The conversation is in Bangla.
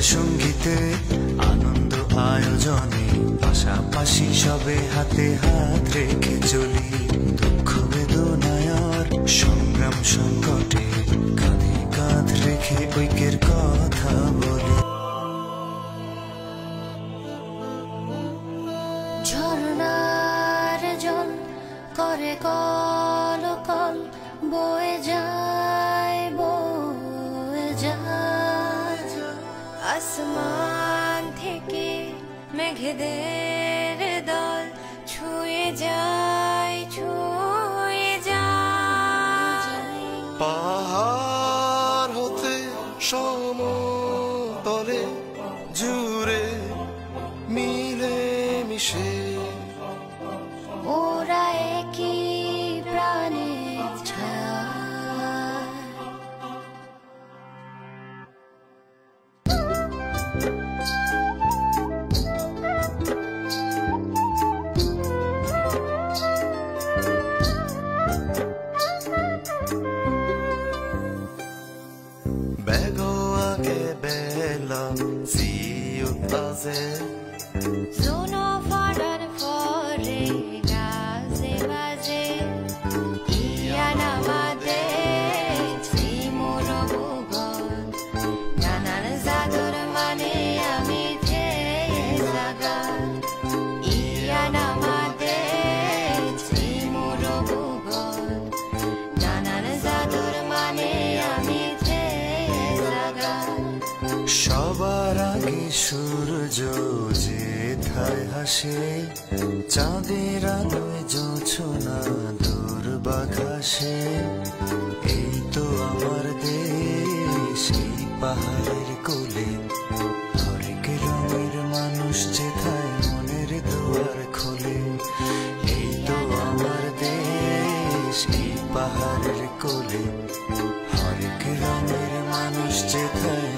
সঙ্গীতে আনন্দ আয়োজনে পাশাপাশি সবে হাতে হাত রেখে চলি। দুঃখ বেদনায় আর সংগ্রাম সংকটে কাঁধে কাঁধ রেখে ঐক্যের কথা বলি। ঝরনার জল করে কল কল বয়ে যায় বয়ে যায়, আসমান থেকে মেঘেদের দল ছুঁয়ে যায় ছুঁয়ে যায়। পাহাড় হতে সমতলে জুড়ে মিলে মিশে ওরা একই প্রাণের ছায়া। Begoake bella ciudade, Sono faran fore gaze baze, Ianamade simuro bugol, Nanan zador mane ami the zaga, Ianamade simuro bugol, Nanan zador mane ami the zaga. সবার আগে সূর্য যেথায় হাসে, চাঁদের আলোয় জোছনা দুর্বাঘাসে। এই তো আমার দেশ, এই পাহাড়ের কোলে, হরেক রঙের মানুষ যেথায় মনের দুয়ার খোলে। এই তো আমার দেশ, এই পাহাড়ের কোলে, হরেক রঙের মানুষ যেথায়